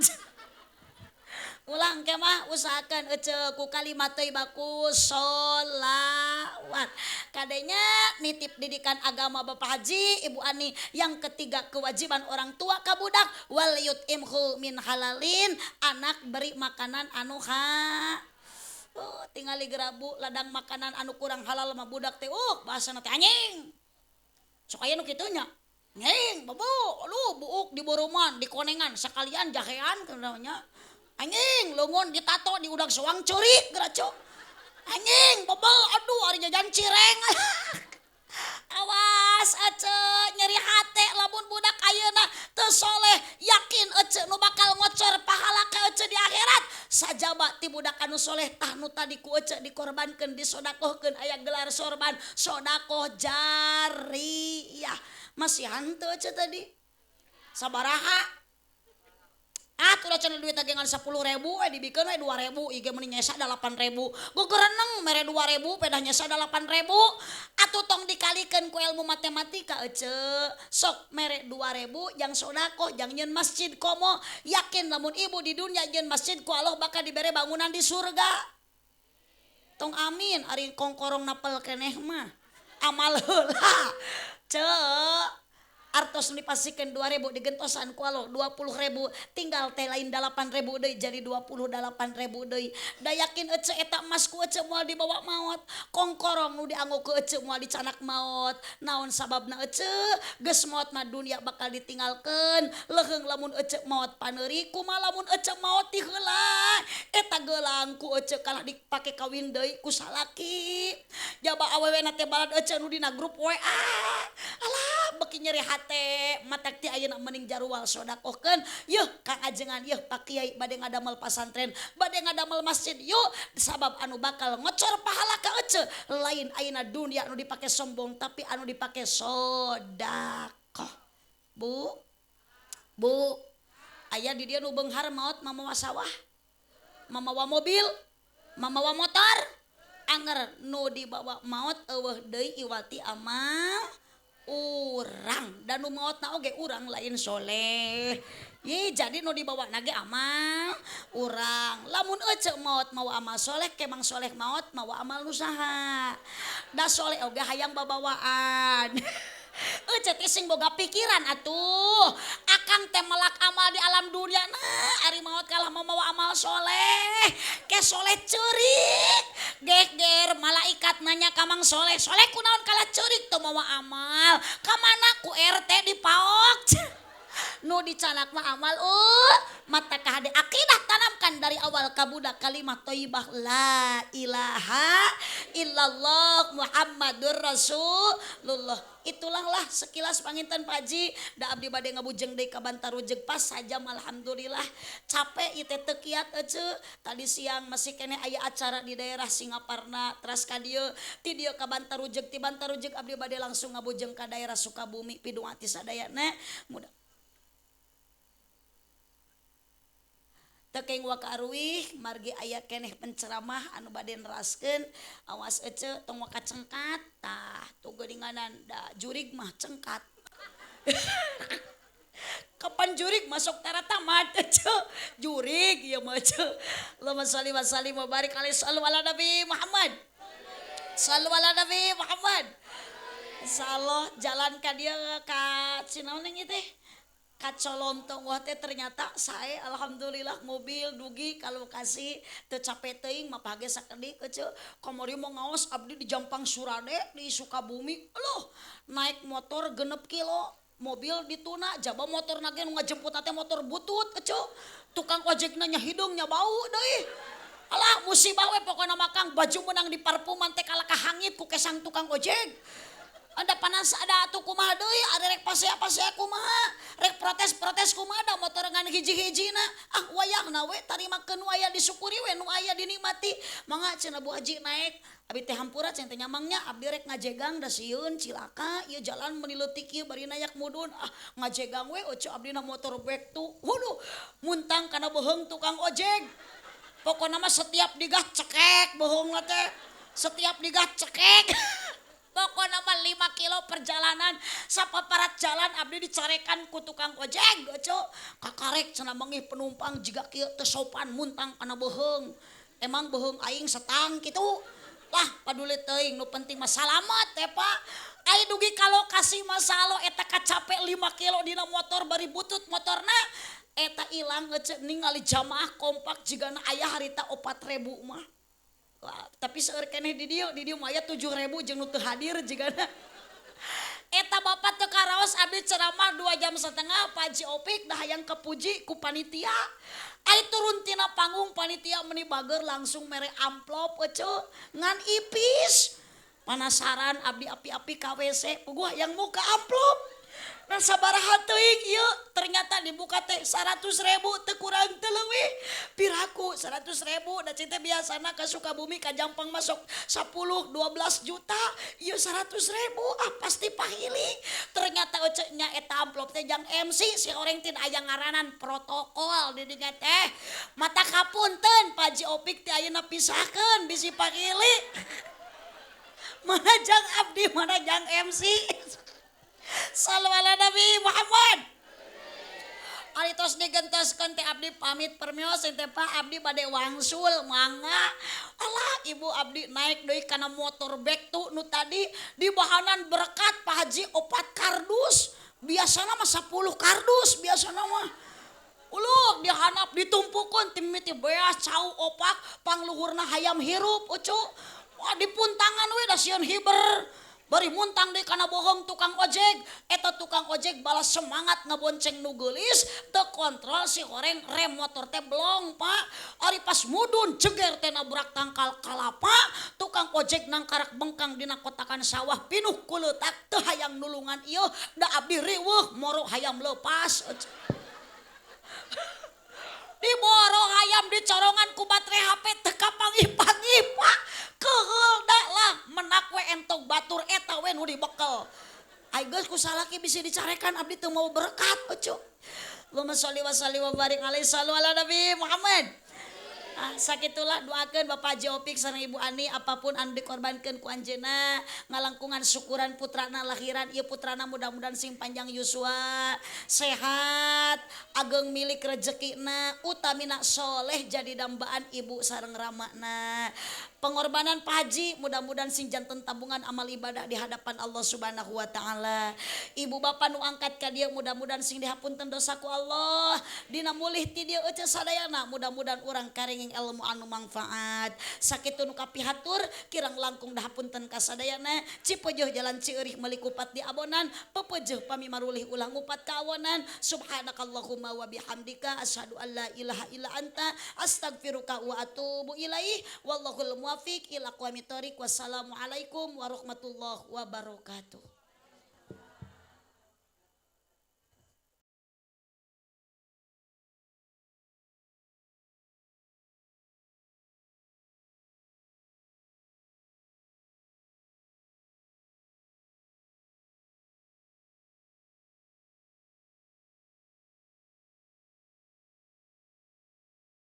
Ulang ke mah usahakan ece ku kalimat thayyibah ku sholawat. Kadenya nitip didikan agama Bapak Haji Ibu Ani. Yang ketiga kewajiban orang tua ka budak wal yut'imhu min halalin, anak beri makanan anu tingali gerabu ladang makanan anu kurang halal mah budak teh bahasana teh anjing. Sok aya nu kitu nya. Ngeng bobo lu buuk di boroman di konengan sekalian jahean kenanya. Anjing lungun ditato di udang sewang curik geraco anjing bebel aduh hari jajan cireng awas ace anu soleh tah nu tadi ku ece dikorbankeun disodakohkeun aya gelar sorban sodakoh jariyah masih hanteu ece tadi sabaraha udah cenah duit tagengan 10.000 dibikeun we 2.000 IG meni nyesa 8.000 gogereneng mere 2.000 pedah nyesa 8.000 atuh tong dikalikeun ku ilmu matematika ece sok mere 2.000 jang sodakoh jang nyeun masjid komo yakin lamun ibu di dunia nyeun masjid ku Allah bakal dibere bangunan di surga tong amin ari kongkorong napel keneh mah amal heula ceu artos dipasikeun 2.000 digentosan ku Allah 20.000 tinggal teh lain 8.000 deui jadi 28.000 deui da yakin ece eta emas ku ece moal dibawa maot kongkorong nu dianggo ku ece moal dicanak maot naon sababna ece geus maot mah dunia bakal ditinggalkeun leheung lamun ece maot paneuri kumaha lamun ece maot ti heula eta geulang ku ece kalah dipake kawin deui ku salaki jaba awewena teh balad ece nu dina grup WA alah beki nyeri hate matak ti ayeuna mending jarual sodakohkeun yeuh Kang Ajengan yeuh Pak Kiai bade ngadamel pasantren bade ngadamel masjid yuk sabab anu bakal ngocor pahala ka ece lain ayeuna dunia anu dipake sombong tapi anu dipake sodakoh bu aya di dieu nu beunghar maot mamawa sawah mamawa mobil mamawa motor anger nu dibawa maot eueuh deui iwati amal urang dan nu maotna oge urang lain soleh ye jadi nu dibawa nage amal urang lamun ece maot mawa amal soleh kemang soleh maot mawa amal usaha da soleh oge hayang babawaan ece teh sing boga pikiran atuh akang teh melak amal di alam dunia nah ari maot kalah mamawa amal soleh ke soleh ceurik geger malaikat nanya kamang soleh kunaon kalah ceurik teu mawa amal kamana ku RT dipaok nu dicanak mah amal mata kahade akidah tanamkan dari awal kabudak kalimat thayyibah la ilaha illallah Muhammadur Rasulullah itulah lah sekilas panginten Pak Haji da abdi bade ngabujeng deui ka Bantarujeg pas sajam alhamdulillah capek ieu teh teu kiat ece tadi siang masih kene aya acara di daerah Singaparna teras ka dieu ti dieu ka Bantarujeg ti Bantarujeg abdi bade langsung ngabujeng ka daerah Sukabumi pidung ati sadayana mudah tekeng waka aruih margi aya keneh penceramah anu bade neraskeun awas ece tong waka cengkat tah tuh geuninganan da jurig mah cengkat kapan jurig masuk tara tamat ece jurig ieu mah ece Allahumma shalli wa sallim wa barik alaihi sallu ala nabi Muhammad sallu ala nabi Muhammad insyaallah jalan ka dieu ka cinaon ning ieu teh kacolontong wah teh ternyata saya alhamdulillah mobil dugi ka lokasi teu capek teuing mah page sakedik ece kamari mau ngaos abdi di Jampang Surade di Sukabumi loh naik motor 6 kilo mobil dituna jaba motor nage nu ngajemput teh motor butut ece tukang ojekna nya hidungnya bau deui alah musibah we pokona makang baju menang di parfuman teh kalah kahangit ku kesang tukang ojek ada panas ada atuh kumaha deui ada rek pasea kumaha rek protes kumaha da motor ngan hiji-hijina wayahna we tarimakeun aya disyukuri we nu aya dinikmati mangga cenah Bu Haji naik abi teh hampura cenah teh nyamangnya abdi rek ngajegang da sieun cilaka ieu jalan meuni leutik ieu bari nayak mudun ngajegang we oce abdina motor back tu waduh muntang kana beheung tukang ojek pokona mah setiap digah cekek beheungna teh setiap digah cekek pokoknya mah 5 kilo perjalanan sapaparat jalan abdi dicarekan ku tukang ojek cok kakarek cenah mangih penumpang jiga kieu teu sopan muntang kana beheung emang beheung aing setang kitu lah paduli teuing nu penting mah salamet teh Pak ai dugi ka lokasi mah salo eta kacapek 5 kilo dina motor bari butut motorna eta ilang ningali jamaah kompak jigana aya harita 4.000 mah wah, tapi seueur keneh di dieu aya 7.000 jeung nu teu hadir jigana eta bapak teu karaos abdi ceramah 2,5 jam Pak Haji Opik dah hayang kepuji ku panitia ai turun tina panggung panitia meuni bager langsung mere amplop ece ngan ipis penasaran abdi api-api ka WC puguh yang muka amplop Nah sabaraha teuing ieu ternyata dibuka teh 100.000 teu kurang teu leuwih piraku 100.000 da cinta biasana ka Sukabumi ka Jampang masuk 10-12 juta ieu 100.000 pasti pahili ternyata nya eta amplop teh jang MC si orang teh aya ngaranan protokol di dinya teh mata kapunten Pak Haji Opik teh ayeuna pisahkeun bisi pahili mana jang abdi mana jang MC. Sallu ala Nabi Muhammad. Ari tos digentoskeun teh abdi pamit permios teh Pak abdi bade wangsul mangga. Alah ibu abdi naik deui kana motor bek tu nu tadi di bahanan berkat Pak Haji 4 kardus. Biasana mah 10 kardus biasana mah. Uluh dihanap ditumpukeun tim miti beas cau opak pangluhurna hayam hirup ucu. Wah dipuntangan we da sieun hiber. Bari muntang deui kana bohong tukang ojek eta tukang ojek balas semangat ngabonceng nu geulis teu kontrol si horeng rem motor teh blong Pak ari pas mudun ceger teh nabrak tangkal kalapa tukang ojek nangkarak bengkang dina kotakan sawah pinuh ku leutak teu hayang nulungan ieu da abdi riweuh moro hayam leupas diboro hayam dicorongan ku baterai HP teu kapangih-pangih Pak keheul da lah menak we entok batur eta we nu dibekel ai geus ku salaki bisa dicarekan abdi teu mau berkat ucu Allahumma sholli wa sallim wa barik alaihi sallu ala Nabi Muhammad. Sakitulah doakeun Bapak Haji Opik sareng Ibu Ani apapun anu dikorbankeun ku anjeunna ngalangkungan syukuran putrana lahiran ieu putrana mudah-mudahan sing panjang yuswa sehat ageng milik rezekina utamina soleh jadi dambaan ibu sareng ramana pengorbanan Pak Haji mudah-mudahan sing janten tabungan amal ibadah di hadapan Allah Subhanahu wa taala. Ibu bapak nu angkat ka dieu mudah-mudahan sing dihapunten dosaku Allah dina mulih ti dieu euceul sadayana mudah-mudahan urang karing ilmu anu manfaat sakitu nu kapihatur kirang langkung dahapunten ka sadayana cipeujuh jalan Cieurik meuli kupat di abonan pepeujuh pami marulih ulang upat ka awonan subhanakallahumma wa bihamdika asyhadu an la ilaha illa anta astaghfiruka wa atubu ilaih wallahul muwaffiq ila aqwamit thoriq wassalamu alaikum warahmatullahi wabarakatuh.